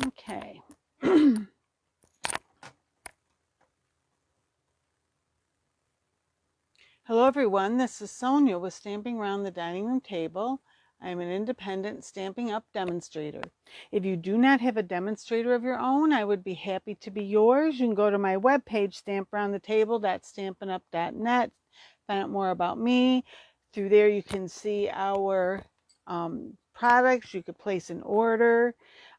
Okay. Hello everyone, this is Sonia with Stamping Around the Dining Room Table. I am an independent Stampin' Up demonstrator. If you do not have a demonstrator of your own, I would be happy to be yours. You can go to my webpage, stamparoundthetable.stampinup.net, find out more about me. Through there you can see our products. You could place an order.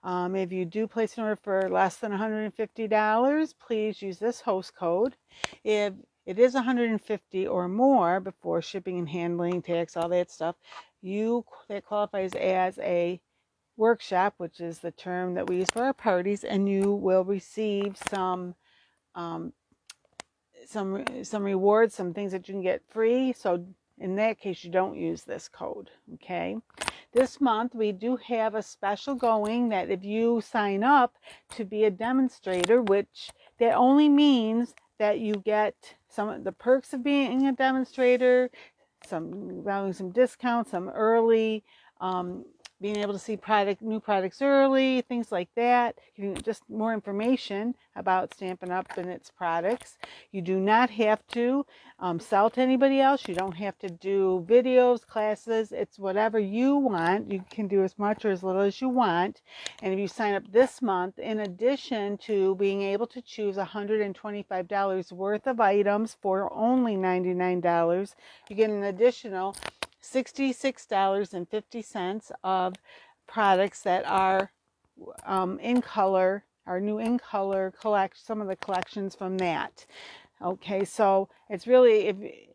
If you do place an order for less than $150, please use this host code. If it is $150 or more before shipping and handling, tax, all that stuff, that qualifies as a workshop, which is the term that we use for our parties, and you will receive some rewards, some things that you can get free. So in that case, you don't use this code. Okay. This month we do have a special going that if you sign up to be a demonstrator, which that only means that you get some of the perks of being a demonstrator, some discounts, some early, being able to see new products early, things like that. Just more information about Stampin' Up! And its products. You do not have to sell to anybody else. You don't have to do videos, classes. It's whatever you want. You can do as much or as little as you want. And if you sign up this month, in addition to being able to choose $125 worth of items for only $99, you get an additional $66.50 of products that are in color, our new in color collection, some of the collections from that. Okay, so it's really,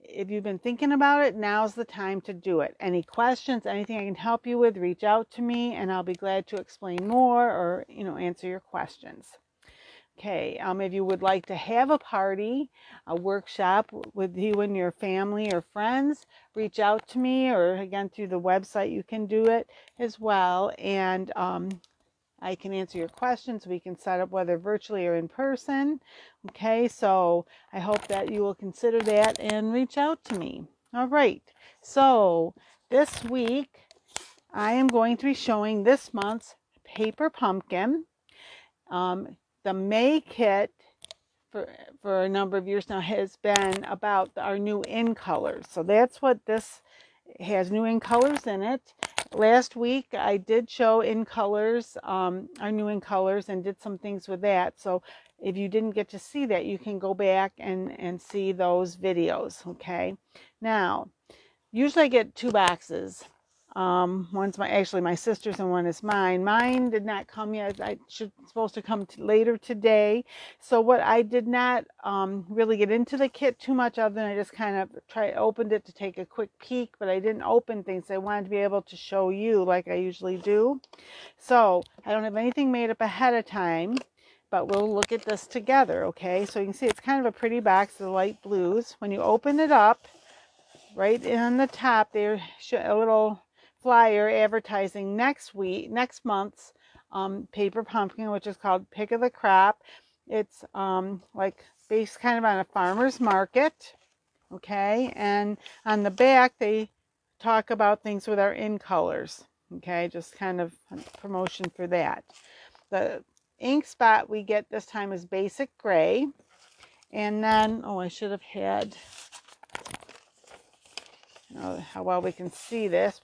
if you've been thinking about it, now's the time to do it. Any questions, anything I can help you with, reach out to me and I'll be glad to explain more or, answer your questions. Okay, if you would like to have a party, a workshop with you and your family or friends, reach out to me, or again through the website you can do it as well, and I can answer your questions. We can set up whether virtually or in person. Okay, so I hope that you will consider that and reach out to me. All right, so this week I am going to be showing this month's paper pumpkin. The May kit for a number of years now has been about our new in colors. So that's what this has, new in colors in it. Last week I did show in colors, our new in colors, and did some things with that. So if you didn't get to see that, you can go back and see those videos. Okay. Now, usually I get 2 boxes. One's my sister's and one is mine. Mine did not come yet. Supposed to come later today. So what I did not really get into the kit too much of, than I just kind of opened it to take a quick peek, but I didn't open things. I wanted to be able to show you like I usually do. So I don't have anything made up ahead of time, but we'll look at this together. Okay, so you can see it's kind of a pretty box of light blues. When you open it up, right on the top there's a little flyer advertising next month's paper pumpkin, which is called Pick of the Crop. It's like based kind of on a farmer's market. Okay, and on the back they talk about things with our in colors. Okay, just kind of promotion for that. The ink spot we get this time is basic gray, and then I should have had, how well we can see this.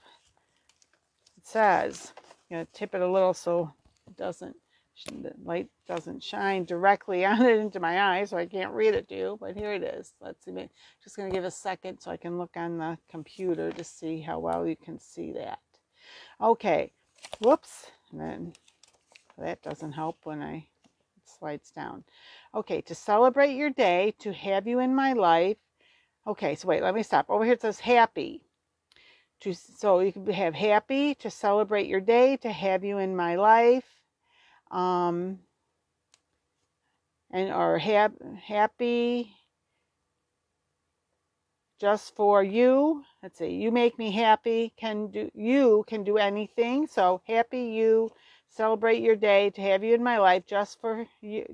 It says, I'm going to tip it a little so the light doesn't shine directly on it into my eye, so I can't read it to you, but here it is. Let's see, just going to give a second so I can look on the computer to see how well you can see that. Okay, whoops, and then that doesn't help when it slides down. Okay, to celebrate your day, to have you in my life. Okay, so wait, let me stop. Over here it says happy. So you can have happy, to celebrate your day, to have you in my life, or happy just for you. Let's see, you make me happy, you can do anything. So happy you, celebrate your day, to have you in my life, just for you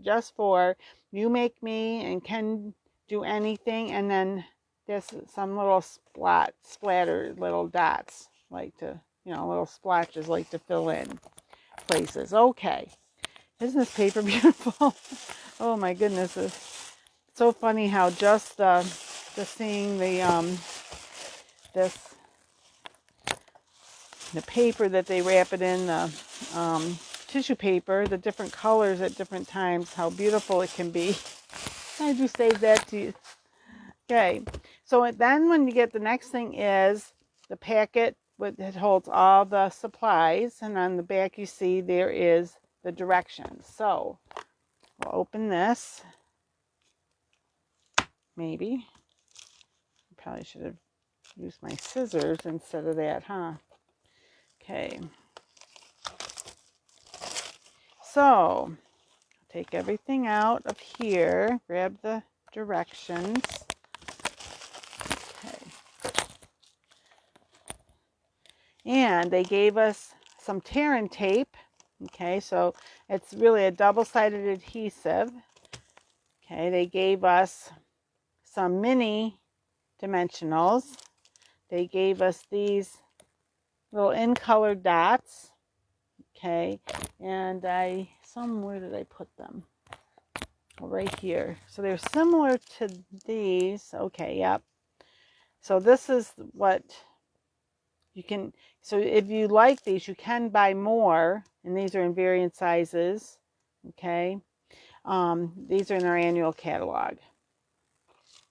make me and can do anything. And then there's some little splattered little dots, like to, little splotches, like to fill in places. Okay, Isn't this paper beautiful? Oh my goodness, it's so funny how just the seeing this the paper that they wrap it in, the tissue paper, the different colors at different times, how beautiful it can be. I do save that to you. Okay, so then when you get, the next thing is the packet that holds all the supplies, and on the back you see there is the directions. So we'll open this. Maybe probably should have used my scissors instead of that, huh? Okay, so take everything out of here, grab the directions. Okay, and they gave us some tear and tape. Okay, so it's really a double-sided adhesive. Okay, they gave us some mini dimensionals. They gave us these little in-color dots. Okay, and where did I put them? Right here. So they're similar to these. Okay, yep. So this is what you can, so if you like these, you can buy more, and these are in variant sizes. Okay, these are in our annual catalog.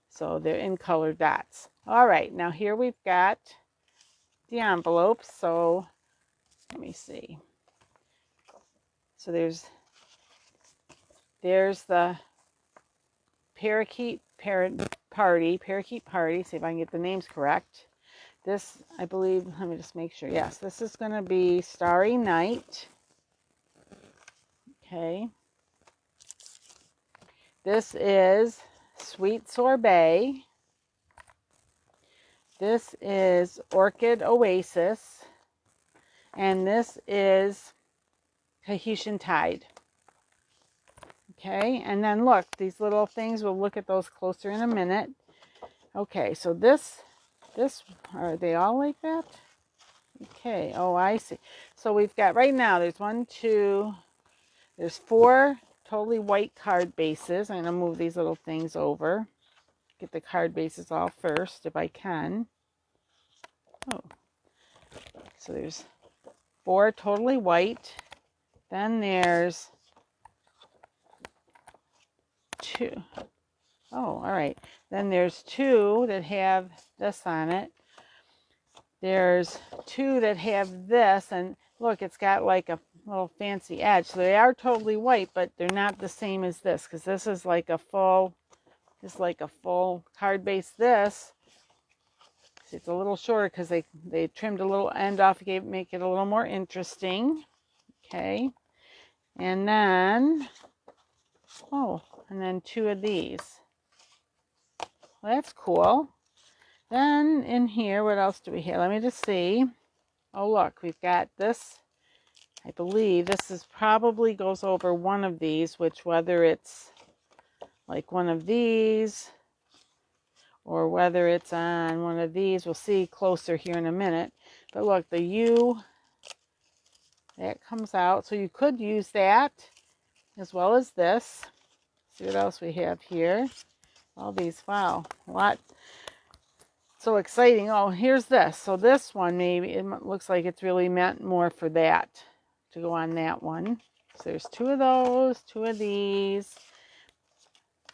So they're in color dots. All right, now here we've got the envelopes. So let me see. So there's the parakeet party. See if I can get the names correct. This, I believe, let me just make sure. Yes, this is going to be Starry Night. Okay. This is Sweet Sorbet. This is Orchid Oasis. And this is Tahitian Tide. Okay, and then look, these little things, we'll look at those closer in a minute. Okay, so this, are they all like that? Okay, oh, I see. So we've got, right now, there's there's 4 totally white card bases. I'm going to move these little things over. Get the card bases all first, if I can. Oh, so there's 4 totally white. Then there's 2. Oh, all right. Then there's 2 that have this on it. There's 2 that have this, and look, it's got like a little fancy edge. So they are totally white, but they're not the same as this, because this is like a full, card base. This, it's a little shorter because they trimmed a little end off, make it a little more interesting. Okay, and then, and then 2 of these. Well, that's cool. Then in here, what else do we have? Let me just see. Oh, look, we've got this. I believe this is probably goes over one of these, which whether it's like one of these or whether it's on one of these, we'll see closer here in a minute. But look, the U, that comes out. So you could use that as well as this. See what else we have here. All these, wow, a lot. So exciting. Oh, here's this. So this one, maybe it looks like it's really meant more for that, to go on that one. So there's 2 of those, 2 of these.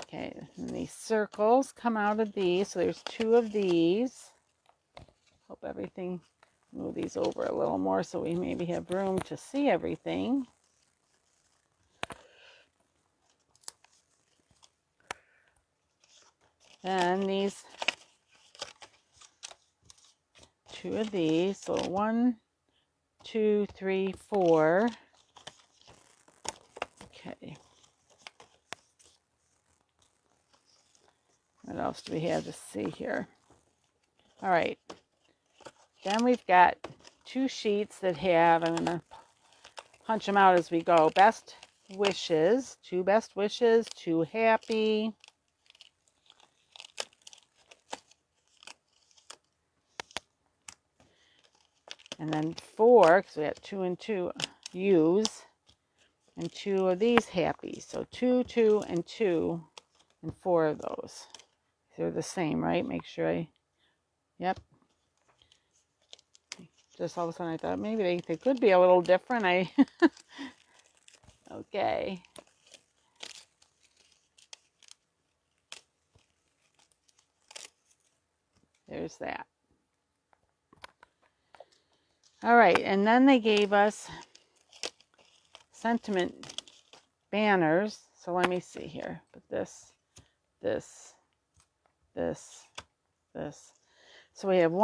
Okay, and these circles come out of these. So there's 2 of these. Hope everything, move these over a little more so we maybe have room to see everything. Then these 2 of these. So 1, 2, 3, 4. Okay. What else do we have to see here? All right. Then we've got 2 sheets that have, I'm going to punch them out as we go. Best wishes. 2 best wishes. 2 happy. And then 4, because we have 2 and 2, use. and 2 of these happy. So 2, 2, and 2, and 4 of those. They're the same, right? Make sure yep. Just all of a sudden I thought maybe they could be a little different. Okay. There's that. All right, and then they gave us sentiment banners. So let me see here. Put this, this, this, this. So we have we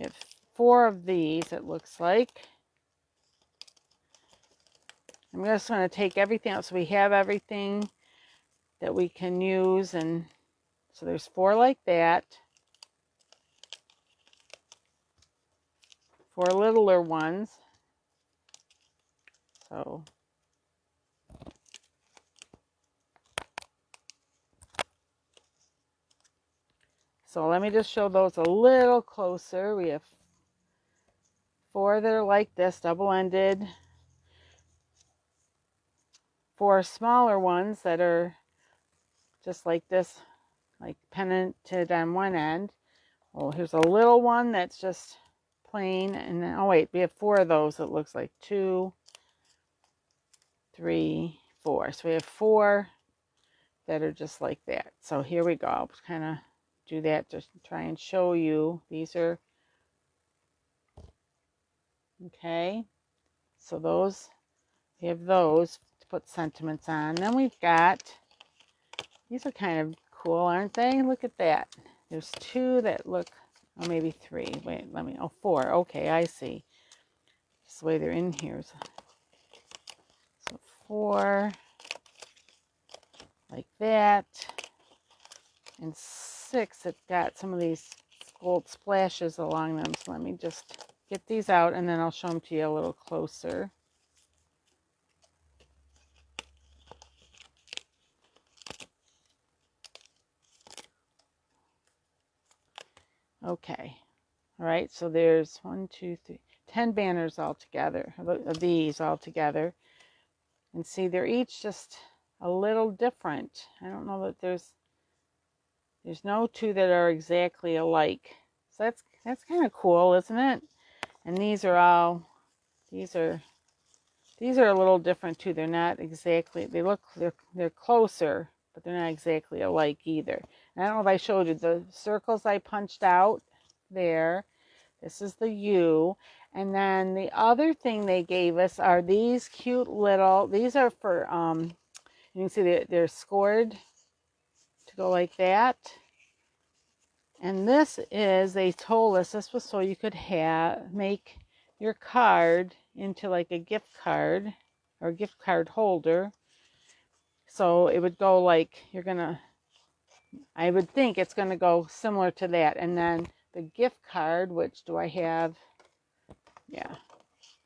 have 4 of these, it looks like. I'm just going to take everything out so we have everything that we can use. And so there's 4 like that. 4 littler ones. So let me just show those a little closer. We have 4 that are like this, double-ended. 4 smaller ones that are just like this, like pendented on one end. Oh, here's a little one that's just plain. And then, oh wait, we have 4 of those. It looks like 2, 3, 4. So we have 4 that are just like that. So here we go. I'll kind of do that to try and show you. These are, okay. So those, we have those to put sentiments on. Then we've got, these are kind of cool, aren't they? Look at that. There's 2 that look, oh, maybe 3. Wait, let me, oh, 4. Okay, I see. Just the way they're in here. So 4, like that. And 6 that got some of these gold splashes along them. So let me just get these out and then I'll show them to you a little closer. Okay. All right, so there's 1, 2, 3, 10 banners all together, of these all together. And see, they're each just a little different. I don't know that there's no 2 that are exactly alike. So that's kind of cool, isn't it? And these are all, these are a little different too. They're not exactly, they're closer, but they're not exactly alike either. And I don't know if I showed you the circles I punched out there. This is the U. And then the other thing they gave us are these cute little, these are for, you can see they're scored to go like that. And this is, they told us this was so you could make your card into like a gift card or gift card holder. So it would go like, I would think it's going to go similar to that. And then the gift card, which do I have? Yeah.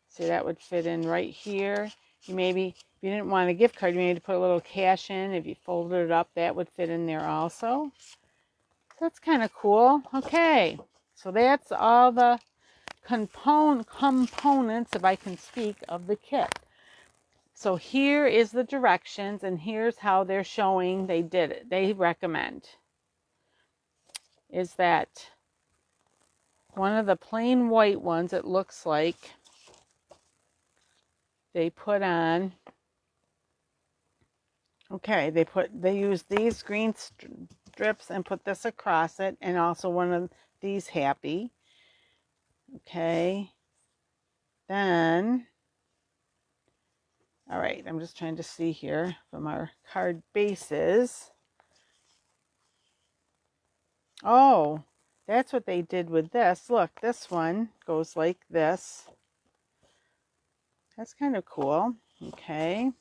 See, that would fit in right here. If you didn't want a gift card, you maybe put a little cash in. If you folded it up, that would fit in there also. That's kind of cool. Okay. So that's all the components, if I can speak, of the kit. So here is the directions, and here's how they're showing they did it. They recommend is that one of the plain white ones, it looks like, they put on, okay, they use these green strips and put this across it, and also one of these happy. Okay. Then, all right, I'm just trying to see here from our card bases. Oh, that's what they did with this. Look, this one goes like this. That's kind of cool. Okay.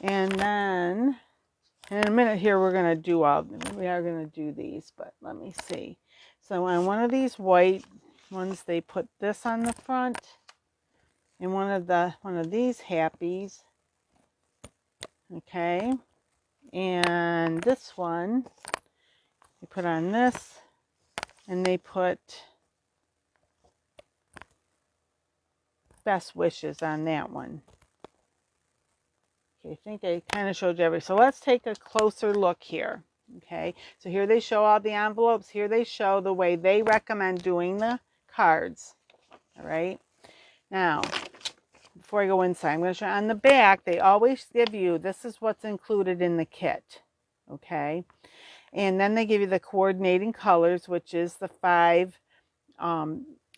And then in a minute here, we are going to do these, but let me see. So on one of these white ones, they put this on the front, and one of these happies. Okay. And this one, they put on this, and they put best wishes on that one. Okay, I think I kind of showed you everything. So let's take a closer look here. Okay, so here they show all the envelopes. Here they show the way they recommend doing the cards. All right. Now, before I go inside, I'm going to show you on the back, they always give you, this is what's included in the kit. Okay. And then they give you the coordinating colors, which is the 5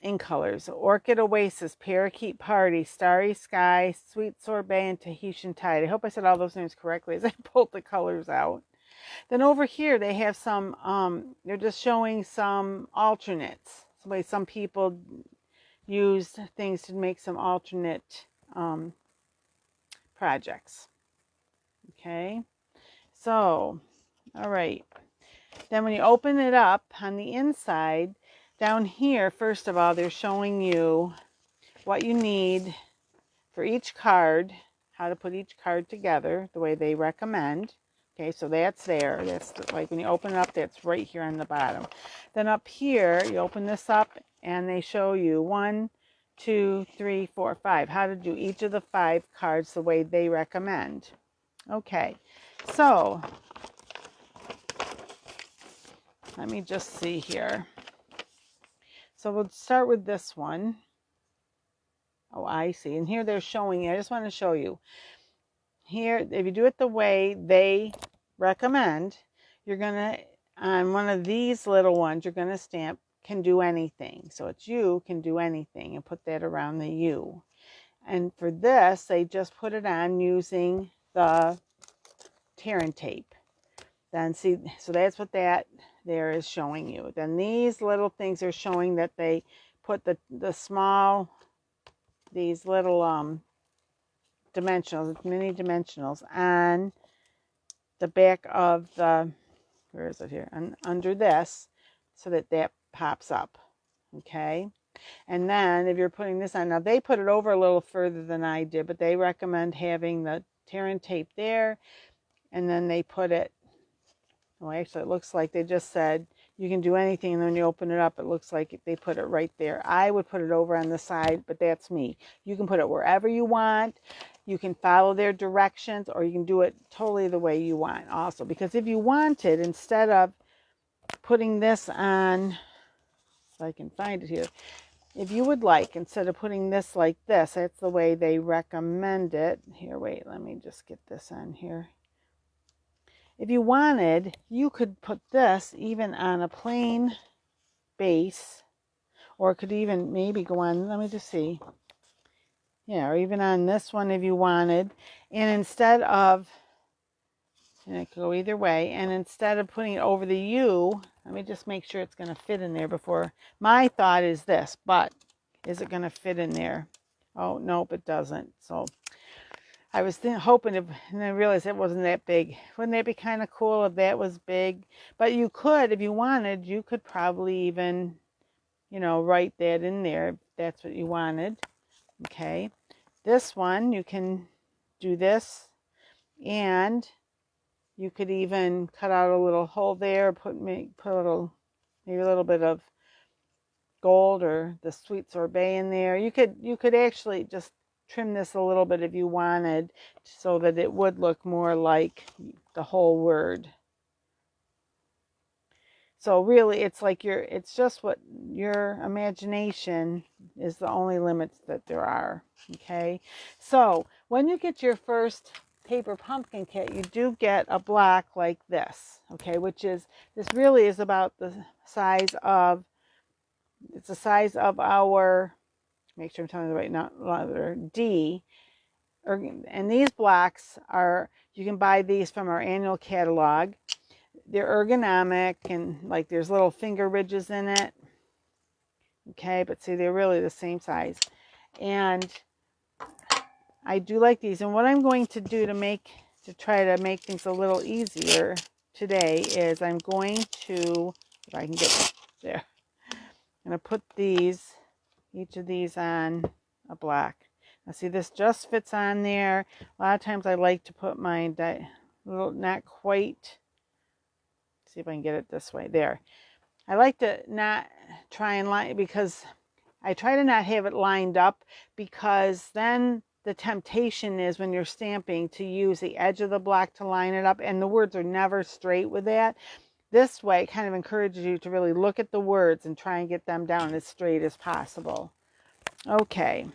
in colors: Orchid Oasis, Parakeet Party, Starry Sky, Sweet Sorbet, and Tahitian Tide. I hope I said all those names correctly as I pulled the colors out. Then over here they have some, they're just showing some alternates. Some people used things to make some alternate projects. Okay, so, all right. Then when you open it up on the inside, down here, first of all, they're showing you what you need for each card, how to put each card together the way they recommend. Okay, so that's there. That's like when you open it up, that's right here on the bottom. Then up here, you open this up and they show you 1, 2, 3, 4, 5, how to do each of the 5 cards the way they recommend. Okay, so let me just see here. So we'll start with this one. Oh, I see. And here they're showing you. I just want to show you. Here, if you do it the way they recommend, you're going to, on one of these little ones, you're going to stamp can do anything. So it's you can do anything and put that around the U. And for this, they just put it on using the tear and tape. Then see, so that's what that there is showing you. Then these little things are showing that they put the small, these little dimensionals, mini dimensionals on the back of the, where is it here, and under this, so that pops up. Okay, and then if you're putting this on, now they put it over a little further than I did, but they recommend having the tear and tape there, and then they put it, well, actually it looks like they just said you can do anything, and then when you open it up, it looks like they put it right there. I would put it over on the side, but that's me. You can put it wherever you want. You can follow their directions, or you can do it totally the way you want also. Because if you wanted, instead of putting this on, if I can find it here, if you would like, instead of putting this like this, that's the way they recommend it. Here, wait, let me just get this on here. If you wanted, you could put this even on a plain base, or it could even maybe go on, let me just see. Yeah, or even on this one if you wanted. And instead of, and it could go either way, and instead of putting it over the U, let me just make sure it's going to fit in there before. My thought is this, but is it going to fit in there? Oh, nope, it doesn't. So I was hoping, and I realized it wasn't that big. Wouldn't that be kind of cool if that was big? But you could, if you wanted, you could probably even, write that in there if that's what you wanted. Okay, this one, you can do this, and you could even cut out a little hole there, put maybe a little bit of gold or the sweet sorbet in there. You could actually just trim this a little bit if you wanted, so that it would look more like the whole word. So really, it's just what your imagination is, the only limits that there are. Okay, so when you get your first paper pumpkin kit, you do get a block like this. Okay, this really is about the size of, it's the size of our, make sure I'm telling you the right number, D. And these blocks are, you can buy these from our annual catalog. They're ergonomic, and like there's little finger ridges in it. Okay, but see, they're really the same size. And I do like these. And what I'm going to do to try to make things a little easier today is I'm going to, if I can get there, I'm going to put each of these on a block. Now see, this just fits on there. A lot of times I like to put my not quite, see if I can get it this way. There. I like to not try and line, because I try to not have it lined up, because then the temptation is when you're stamping to use the edge of the block to line it up, and the words are never straight with that. This way, it kind of encourages you to really look at the words and try and get them down as straight as possible. Okay,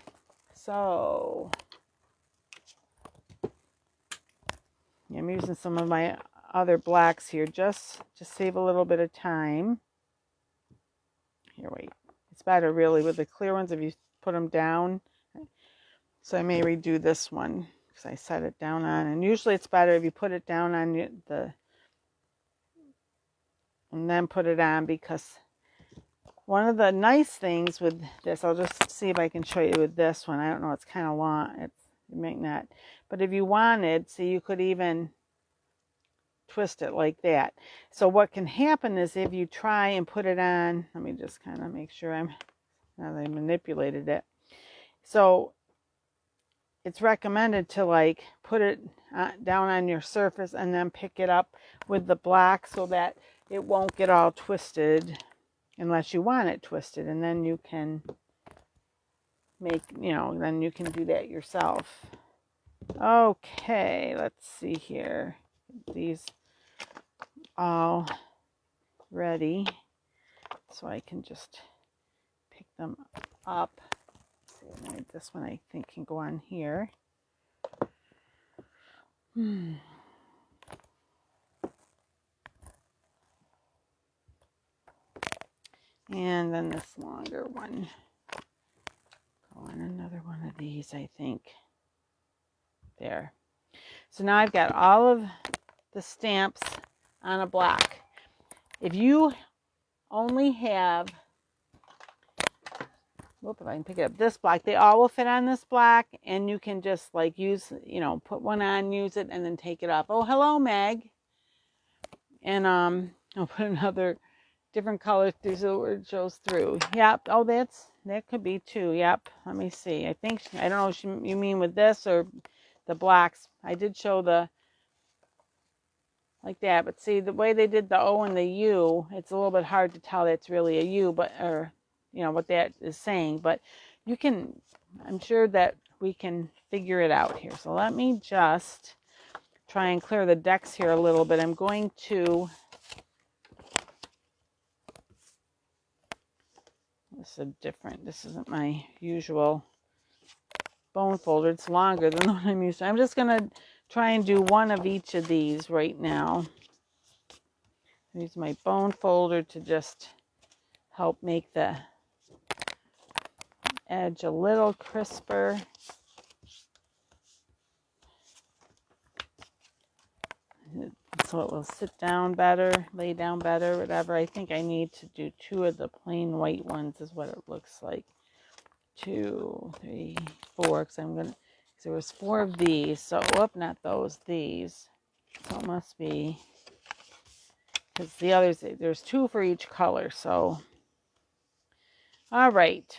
so I'm using some of my other blacks here, just to save a little bit of time. Here, wait. It's better really with the clear ones if you put them down. So I may redo this one because I set it down on, and usually it's better if you put it down on the and then put it on, because one of the nice things with this, I'll just see if I can show you with this one. I don't know, it's kind of long. It might not. But if you wanted, see, you could even twist it like that. So what can happen is if you try and put it on, let me just kind of make sure now that I manipulated it. So it's recommended to like put it down on your surface and then pick it up with the black so that it won't get all twisted unless you want it twisted, and then you can make, then you can do that yourself. Okay, let's see here. These all ready, so I can just pick them up. This one I think can go on here. And then this longer one. Go on another one of these, I think. There. So now I've got all of the stamps on a block. If you only have, if I can pick it up, this block, they all will fit on this block, and you can just like use, put one on, use it, and then take it off. Oh, hello, Meg. And I'll put another different color through so it shows through. Yep. Oh, that could be too. Yep. Let me see. I don't know if you mean with this or the blacks. I did show the like that, but see the way they did the O and the U, it's a little bit hard to tell that's really a U, or what that is saying, but I'm sure that we can figure it out here. So let me just try and clear the decks here a little bit. I'm going to, this isn't my usual bone folder. It's longer than the one I'm used to. I'm just going to try and do one of each of these right now. Use my bone folder to just help make the edge a little crisper. So it will sit down better, lay down better, whatever. I think I need to do 2 of the plain white ones is what it looks like. 2, 3, 4, because there was 4 of these, so, not those, these. So it must be, because the others, there's 2 for each color, so. All right.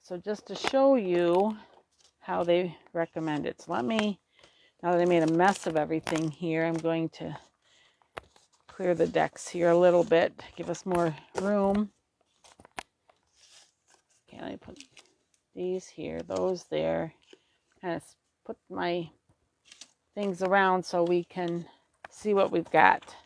So just to show you how they recommend it. So now that I made a mess of everything here, I'm going to clear the decks here a little bit, give us more room. Okay, let me put these here, those there, and put my things around so we can see what we've got.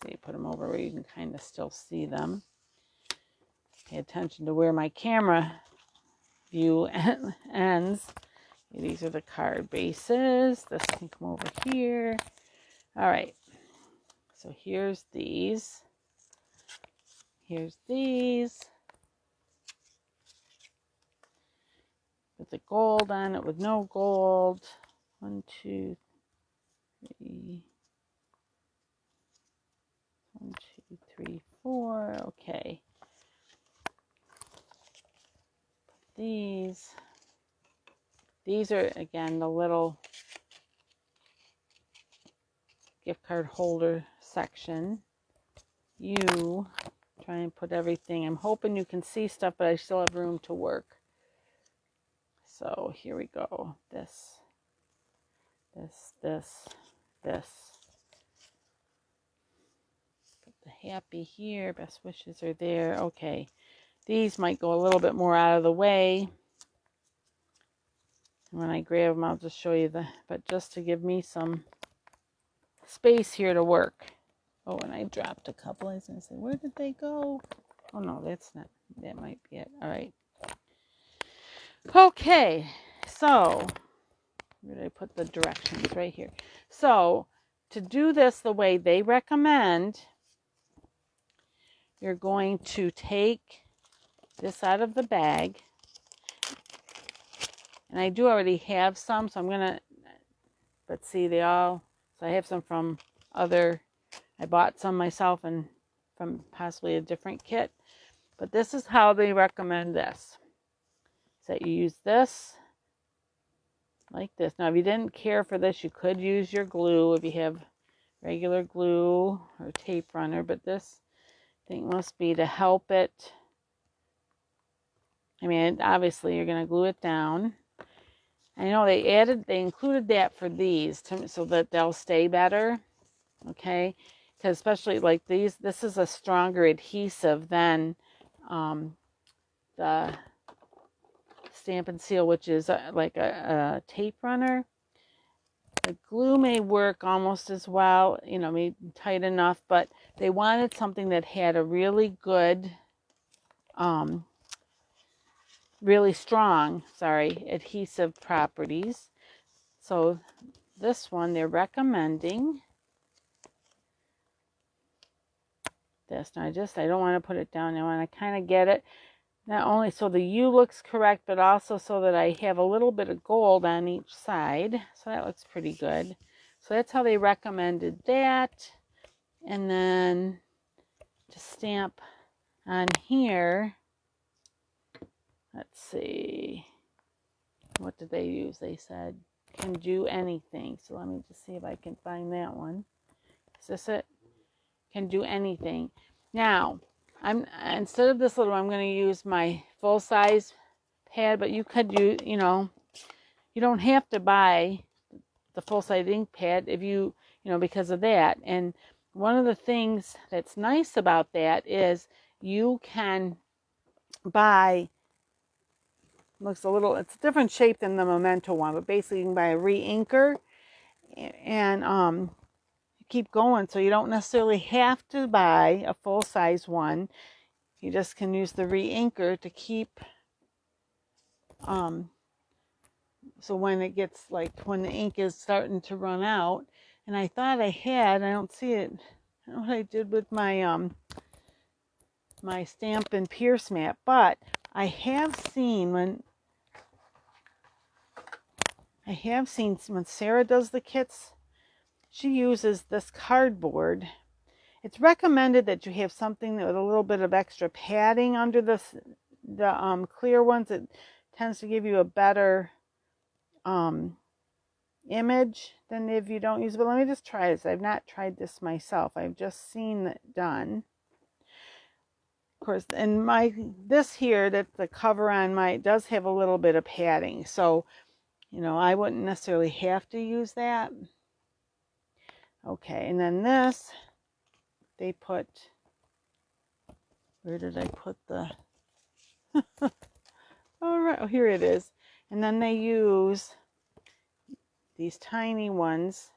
See, put them over where you can kind of still see them. Pay attention to where my camera view ends. These are the card bases. This can come over here. All right. So here's these. Here's these. With the gold on it, with no gold. 1, 2, 3. 1, 2, 3, 4. Okay. These are, again, the little gift card holder section. You try and put everything. I'm hoping you can see stuff, but I still have room to work. So here we go. This. happy here. Best wishes are there. Okay. These might go a little bit more out of the way. When I grab them, I'll just show you but just to give me some space here to work. Oh, and I dropped a couple. I was going to say, where did they go? Oh, no, that's not. That might be it. All right. Okay. So, where did I put the directions? Right here. So, to do this the way they recommend, you're going to take this out of the bag. And I do already have some, so I'm going to, but see, so I have some from I bought some myself and from possibly a different kit. But this is how they recommend this. So you use this like this. Now, if you didn't care for this, you could use your glue if you have regular glue or tape runner, but this thing must be to help it. I mean, obviously you're going to glue it down. I know they included that for these so that they'll stay better, okay? Because especially like these, this is a stronger adhesive than the Stampin' Seal, which is like a tape runner. The glue may work almost as well, maybe tight enough, but they wanted something that had a really good, really strong, adhesive properties. So this one, they're recommending this. Now I don't want to put it down. I want to kind of get it, not only so the U looks correct, but also so that I have a little bit of gold on each side. So that looks pretty good. So that's how they recommended that. And then to stamp on here, let's see, what did they use? They said can do anything. So let me just see if I can find that one. Is this it? Can do anything. Now, instead of this little, I'm going to use my full-size pad, but you could use, you don't have to buy the full-size ink pad if because of that. And one of the things that's nice about that is you can buy, it's a different shape than the Memento one, but basically you can buy a re-inker and keep going. So you don't necessarily have to buy a full-size one. You just can use the re-inker to keep, so when it gets when the ink is starting to run out, and I thought I don't see it. I don't know what I did with my my Stampin' Pierce mat, but I have seen when Sarah does the kits, she uses this cardboard. It's recommended that you have something with a little bit of extra padding under the clear ones. It tends to give you a better image than if you don't use it. But let me just try this. I've not tried this myself. I've just seen it done. Of course, and this here, that's the cover on does have a little bit of padding. So, I wouldn't necessarily have to use that. Okay, and then this, they put, where did I put the, all right, oh, here it is. And then they use these tiny ones.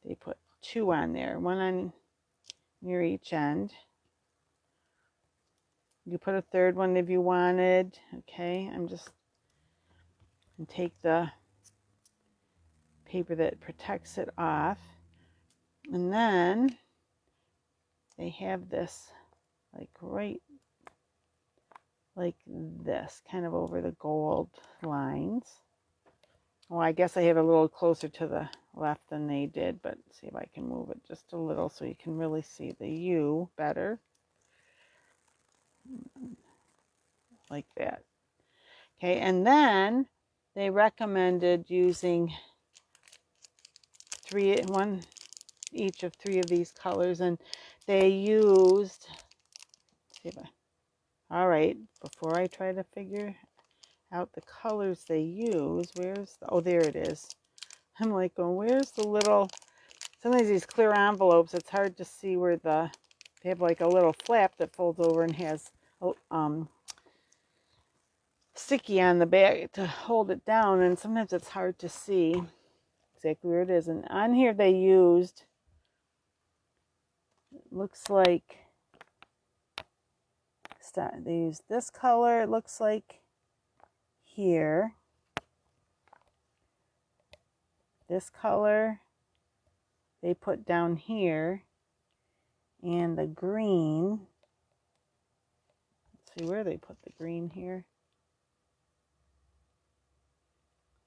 They put 2 on there, one on near each end. You put a third one if you wanted. Okay, and take the paper that protects it off. And then they have this right like this, kind of over the gold lines. Well, I guess I have it a little closer to the left than they did, but see if I can move it just a little so you can really see the U better. Like that. Okay, and then they recommended using one each of 3 of these colors, and they used, all right, before I try to figure out the colors they use, oh, there it is. I'm like, where's the little, sometimes these clear envelopes, it's hard to see where they have like a little flap that folds over and has sticky on the back to hold it down, and sometimes it's hard to see exactly where it is. And on here they used, looks like, they used this color, it looks like here. This color they put down here, and the green, let's see where they put the green here.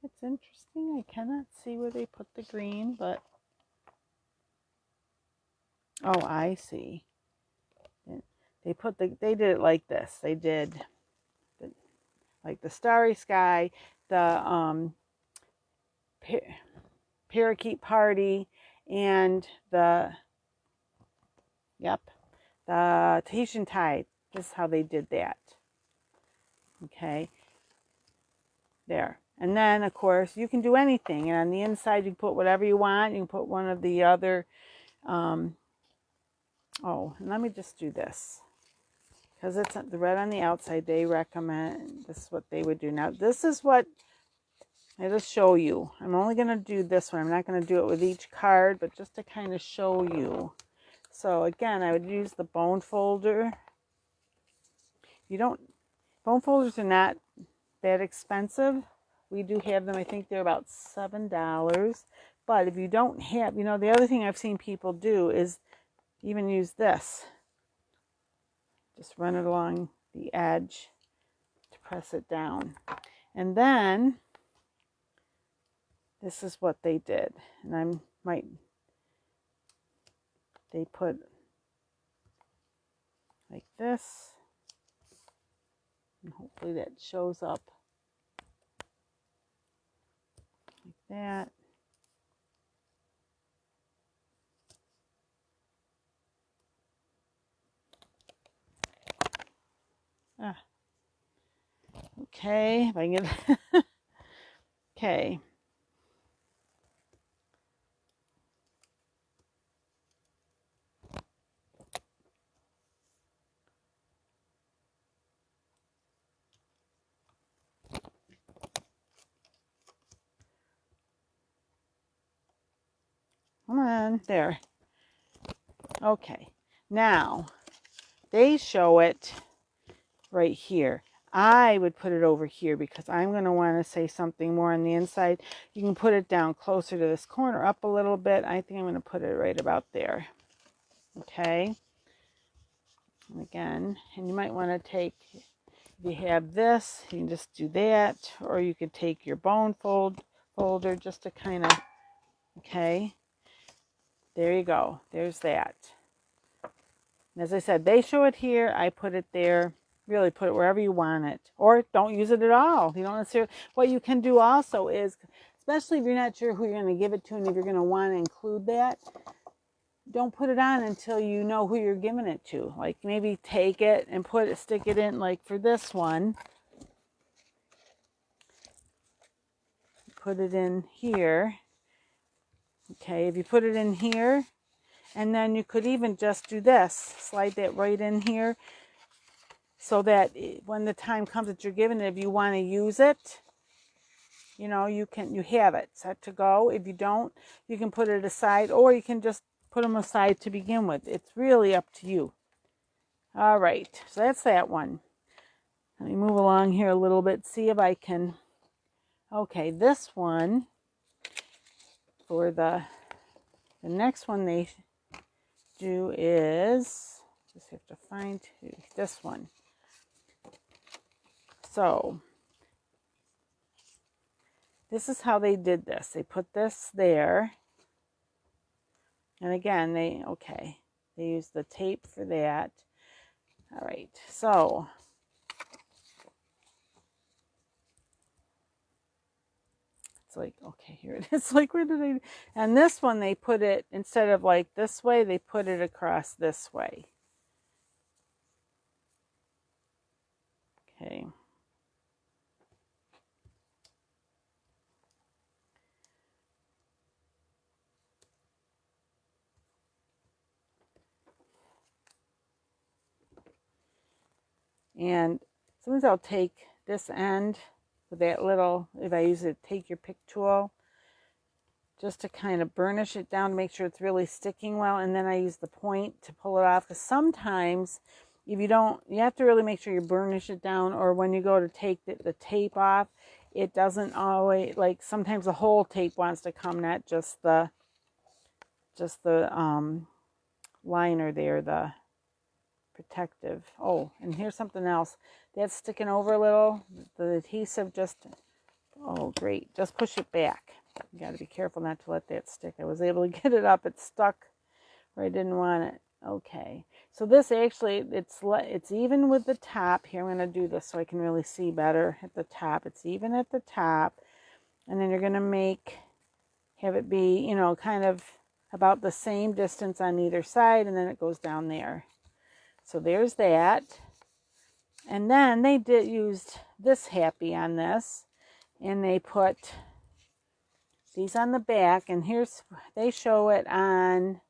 It's interesting, I cannot see where they put the green, but oh, I see. They did it like this. They did like the Starry Sky, the Parakeet Party, and the Tahitian Tide. This is how they did that. Okay, there. And then, of course, you can do anything. And on the inside, you can put whatever you want. You can put one of the other, and let me just do this. Because it's the red on the outside, they recommend, this is what they would do. Now, this is what I just show you. I'm only going to do this one. I'm not going to do it with each card, but just to kind of show you. So, again, I would use the bone folder. Bone folders are not that expensive. We do have them. I think they're about $7. But if you don't have, the other thing I've seen people do is even use this. Just run it along the edge to press it down. And then this is what they did. And they put like this. And hopefully that shows up like that. Okay, if I can get okay. Come on, there. Okay, now they show it right here. I would put it over here because I'm going to want to say something more on the inside. You can put it down closer to this corner, up a little bit. I think I'm going to put it right about there. Okay. And again, and you might want to take, if you have this, you can just do that, or you could take your bone folder just to kind of, okay. There you go. There's that. And as I said, they show it here. I put it there. Really put it wherever you want it. Or don't use it at all. You don't necessarily. What you can do also is, especially if you're not sure who you're going to give it to and if you're going to want to include that, don't put it on until you know who you're giving it to. Like maybe take it and stick it in, like for this one. Put it in here. Okay, if you put it in here, and then you could even just do this. Slide that right in here. So that when the time comes that you're giving it, if you want to use it, you have it set to go. If you don't, you can put it aside, or you can just put them aside to begin with. It's really up to you. All right, so that's that one. Let me move along here a little bit, see if I can. Okay, this one, for the next one they do is, just have to find this one. So this is how they did this. They put this there. And again, they used the tape for that. All right, so it's like, okay, here it is. Like, where did I? And this one, they put it, instead of like this way, they put it across this way. Okay. And sometimes I'll take this end with that little, if I use it, take your pick tool, just to kind of burnish it down to make sure it's really sticking well. And then I use the point to pull it off, because sometimes if you don't, you have to really make sure you burnish it down, or when you go to take the tape off, it doesn't always, like sometimes the whole tape wants to come, not just the liner there, the protective. Oh, and here's something else that's sticking over a little. The adhesive just, oh great, just push it back. You got to be careful not to let that stick. I was able to get it up. It stuck where I didn't want it. Okay, so this actually, it's even with the top. Here, I'm going to do this so I can really see better at the top. It's even at the top, and then you're going to have it be, you know, kind of about the same distance on either side, and then it goes down there. So there's that. And then they used this happy on this, and they put these on the back, and they show it on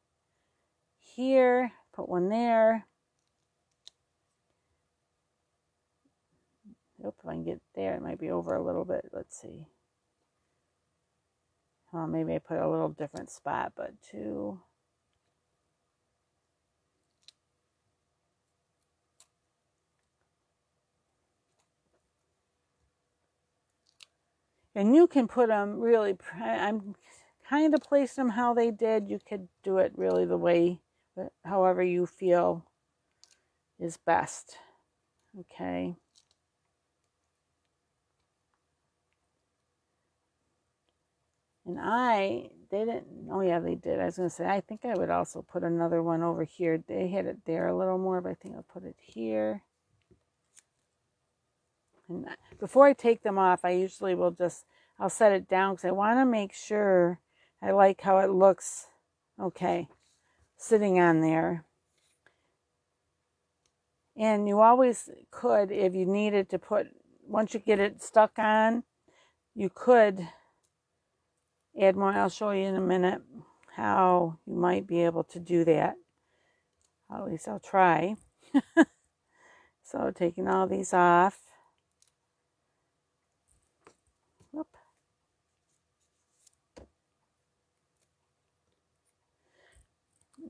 here. Put one there. If I can get there, it might be over a little bit. Let's see. Maybe I put a little different spot, but two. And you can put them really, I'm kind of placing them how they did. You could do it really the way, however you feel is best. Okay. And they didn't, oh yeah, they did. I was going to say, I think I would also put another one over here. They had it there a little more, but I think I'll put it here. And before I take them off, I usually will I'll set it down because I want to make sure I like how it looks, okay, sitting on there. And you always could, if you needed to once you get it stuck on, you could add more. I'll show you in a minute how you might be able to do that. At least I'll try. So taking all these off. Whoop.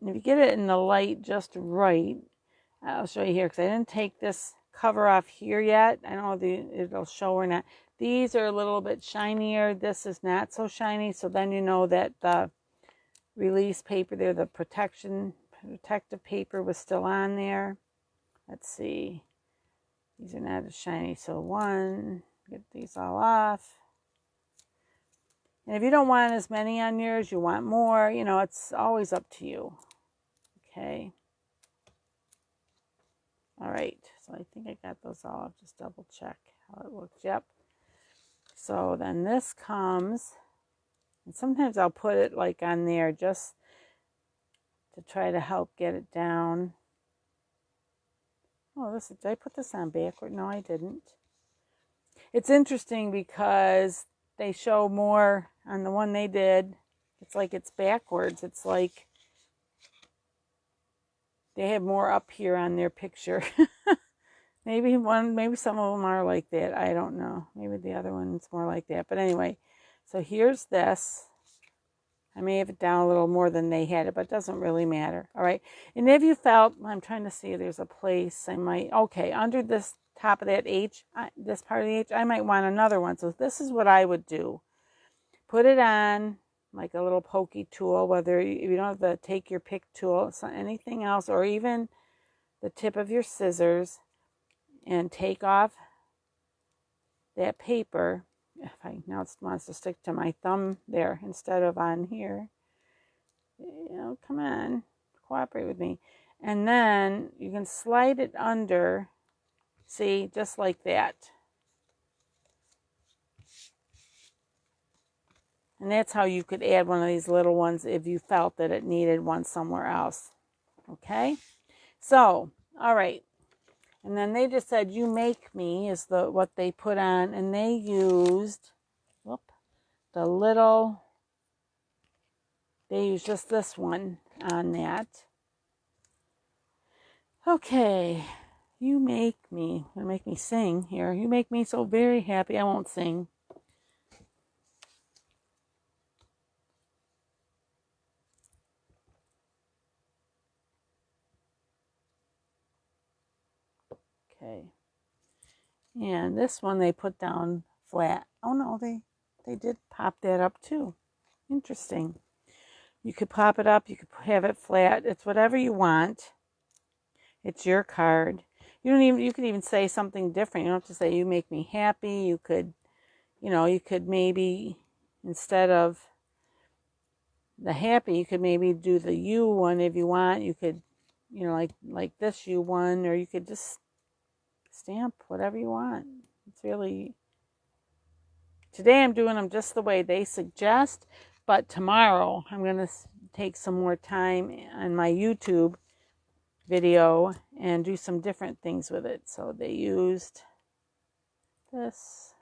And if you get it in the light just right, I'll show you here, because I didn't take this cover off here yet. I don't know if it'll show or not. These are a little bit shinier. This is not so shiny, so then you know that the release paper there, the protective paper was still on there. Let's see. These are not as shiny, so get these all off. And if you don't want as many on yours, you want more, you know, it's always up to you. Okay. All right, so I think I got those all. I'll just double check how it looks. Yep. So then this comes, and sometimes I'll put it like on there just to try to help get it down. Oh, did I put this on backward? No, I didn't. It's interesting because they show more on the one they did. It's like it's backwards. It's like they have more up here on their picture. maybe some of them are like that. I don't know. Maybe the other one's more like that. But anyway, so here's this. I may have it down a little more than they had it, but it doesn't really matter. All right. And if you felt, I'm trying to see if there's a place I might, okay, under this top of that H, this part of the H, I might want another one. So this is what I would do. Put it on like a little pokey tool, whether you don't have to take your pick tool, anything else, or even the tip of your scissors, and take off that paper. Now it wants to stick to my thumb there instead of on here. You know, come on, cooperate with me. And then you can slide it under, see, just like that. And that's how you could add one of these little ones if you felt that it needed one somewhere else. Okay? So, all right. And then they just said, you make me is what they put on. And they used, they used just this one on that. Okay. You make me, gonna make me sing here. You make me so very happy. I won't sing. Okay. And this one they put down flat. Oh no, they did pop that up too. Interesting. You could pop it up, you could have it flat. It's whatever you want. It's your card. You could even say something different. You don't have to say you make me happy. You could, you could maybe instead of the happy, you could maybe do the you one if you want. You could, like this you one, or you could just stamp whatever you want. It's really, today I'm doing them just the way they suggest, but tomorrow I'm going to take some more time on my YouTube video and do some different things with it. So they used this,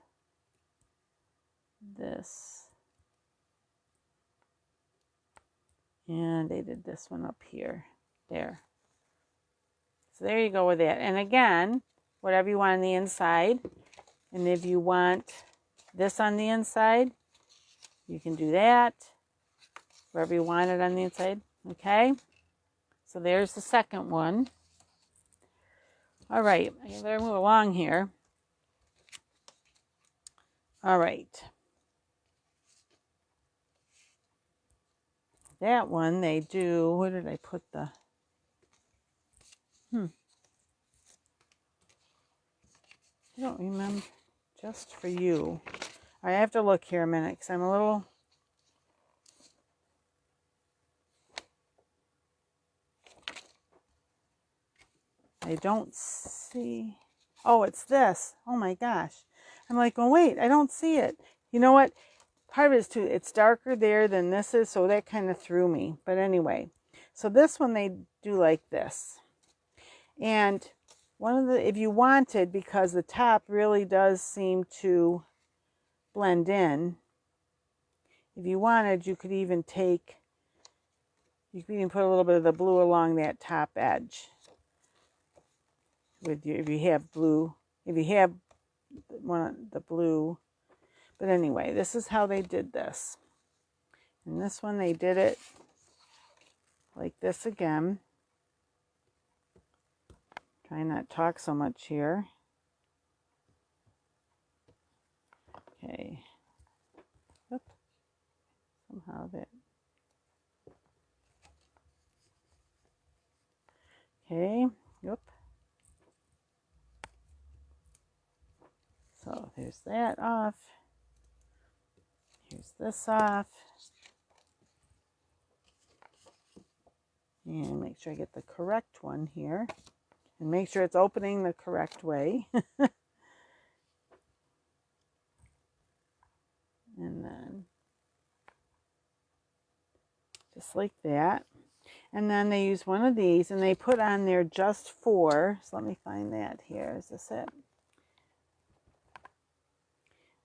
and they did this one up here, there. So there you go with that. And again, whatever you want on the inside. And if you want this on the inside, you can do that. Wherever you want it on the inside. Okay? So there's the second one. All right. I better move along here. All right. That one they do, where did I put the... I don't remember. Just for you. I have to look here a minute because I'm a little... I don't see... Oh, it's this. Oh my gosh. I'm like, oh wait, I don't see it. You know what? Part of it is too, it's darker there than this is, so that kind of threw me. But anyway, so this one they do like this. And one of the, if you wanted, because the top really does seem to blend in, if you wanted, you could even take, you could even put a little bit of the blue along that top edge. With you, if you have blue, if you have the blue. But anyway, this is how they did this. And this one they did it like this again. Try not to talk so much here. Okay. Oop. Somehow that. Okay. Oop. So there's that off. Here's this off. And make sure I get the correct one here. And make sure it's opening the correct way. And then just like that. And then they use one of these and they put on there just for, so let me find that here. Is this it?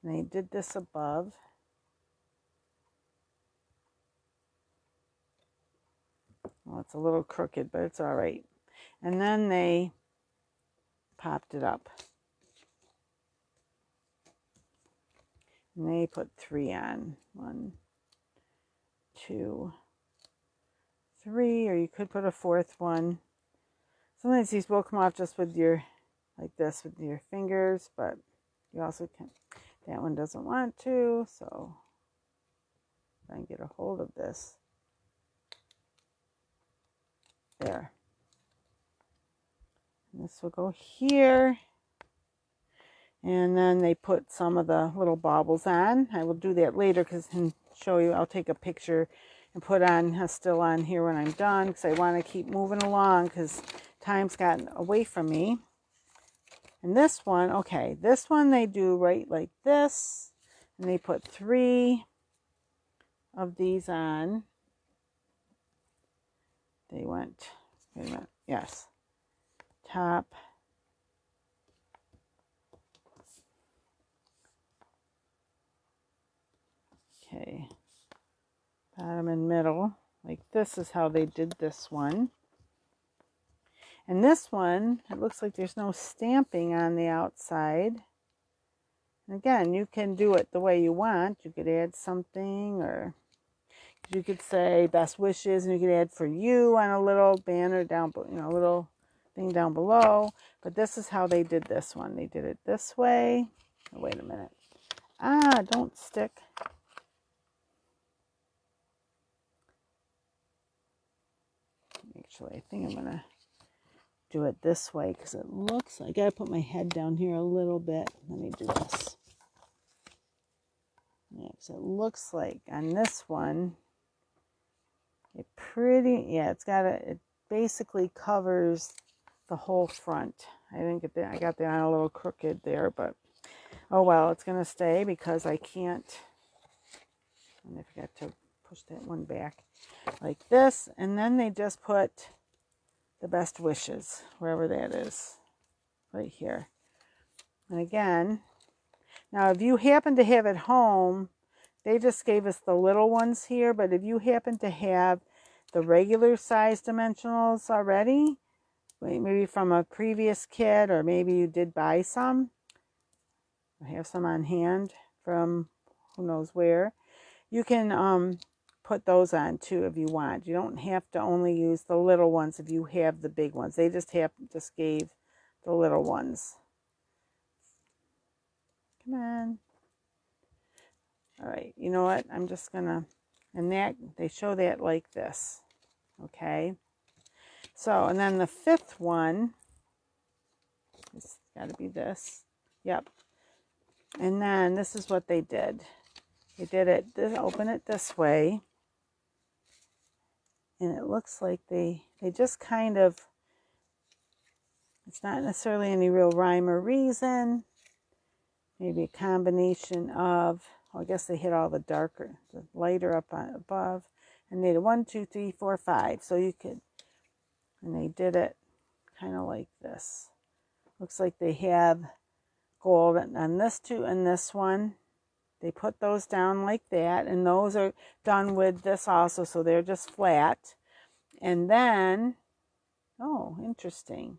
And they did this above. Well, it's a little crooked, but it's all right. And then they popped it up. And they put 3 on. 1, 2, 3, or you could put a 4th one. Sometimes these will come off just with your, like this, with your fingers, but you also can, that one doesn't want to, so try and get a hold of this. There. And this will go here. And then they put some of the little baubles on. I will do that later because I can show you. I'll take a picture and put on, still on here when I'm done because I want to keep moving along because time's gotten away from me. And this one, okay, this one they do right like this. And they put 3 of these on. They went, wait a minute, yes. Top. Okay, bottom and middle. Like this is how they did this one. And this one, it looks like there's no stamping on the outside. And again, you can do it the way you want. You could add something, or you could say best wishes, and you could add for you on a little banner down, a little thing down below. But this is how they did this one. They did it this way. Oh, wait a minute. Don't stick. Actually, I think I'm going to do it this way because it looks, I got to put my head down here a little bit. Let me do this. Yeah, because it looks like on this one, it basically covers the whole front. I didn't get that, I got that on a little crooked there, but oh well, it's going to stay because I can't, and I forgot to push that one back like this, and then they just put the best wishes, wherever that is, right here. And again, now if you happen to have at home, they just gave us the little ones here, but if you happen to have the regular size dimensionals already, maybe from a previous kit, or maybe you did buy some, or have some on hand from who knows where, you can put those on too if you want. You don't have to only use the little ones if you have the big ones. They just gave the little ones. Come on. All right, you know what? I'm just gonna, and that, they show that like this. Okay. So, and then the fifth one, it's got to be this. Yep. And then this is what they did. They did it, open it this way. And it looks like they just kind of, it's not necessarily any real rhyme or reason. Maybe a combination of, I guess they hit all the lighter up on above. And they did 1, 2, 3, 4, 5. So you could, and they did it kind of like this. Looks like they have gold on this two and this one. They put those down like that, and those are done with this also, so they're just flat. And then, oh, interesting.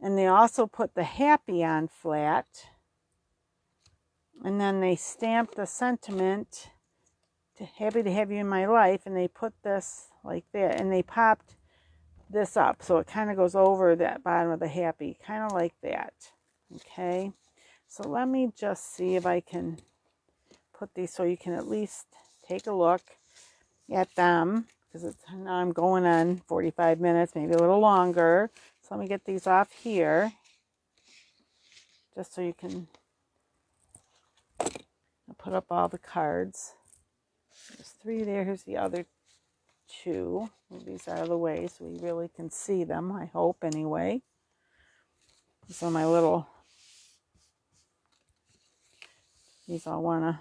And they also put the happy on flat. And then they stamped the sentiment, happy to have you in my life, and they put this like that, and they popped this up, so it kind of goes over that bottom of the happy, kind of like that. Okay. So let me just see if I can put these so you can at least take a look at them, because now I'm going on 45 minutes, maybe a little longer. So let me get these off here, just so you can put up all the cards. There's 3 there. Here's the other 2. Move these out of the way so we really can see them, I hope, anyway. So my little, these all want to,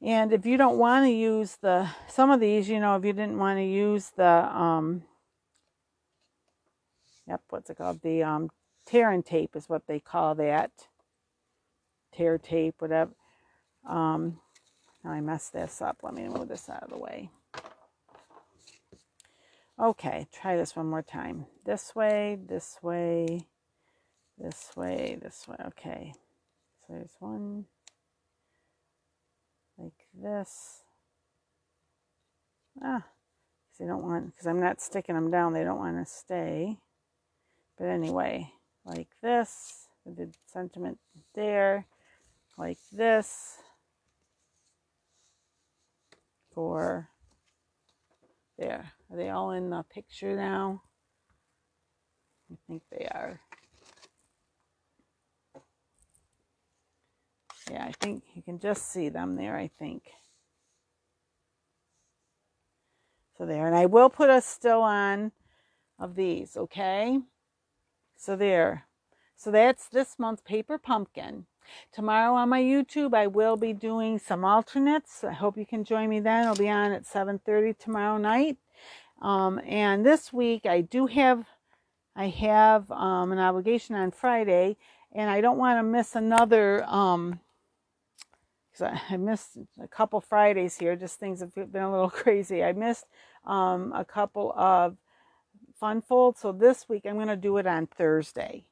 and if you don't want to use some of these, if you didn't want to use the, what's it called? The tear and tape is what they call that. Tear tape, whatever. Now I messed this up. Let me move this out of the way. Okay, try this one more time. This way, this way, this way, this way. Okay, so there's one like this. Because they don't want, because I'm not sticking them down, they don't want to stay. But anyway, like this, I did sentiment there, like this, for there. Are they all in the picture now? I think they are. Yeah, I think you can just see them there, I think. So there, and I will put a still on of these, okay? So there. So that's this month's Paper Pumpkin. Tomorrow on my YouTube, I will be doing some alternates. I hope you can join me then. I'll be on at 7:30 tomorrow night. And this week, I have an obligation on Friday, and I don't want to miss another, because I missed a couple Fridays here. Just things have been a little crazy. I missed a couple of fun fold. So this week I'm going to do it on Thursday.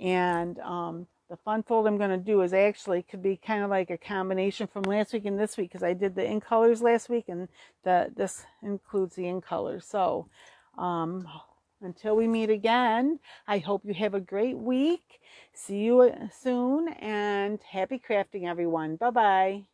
And the fun fold I'm going to do is actually could be kind of like a combination from last week and this week, because I did the in colors last week, and this includes the in colors. So until we meet again, I hope you have a great week. See you soon, and happy crafting, everyone. Bye-bye.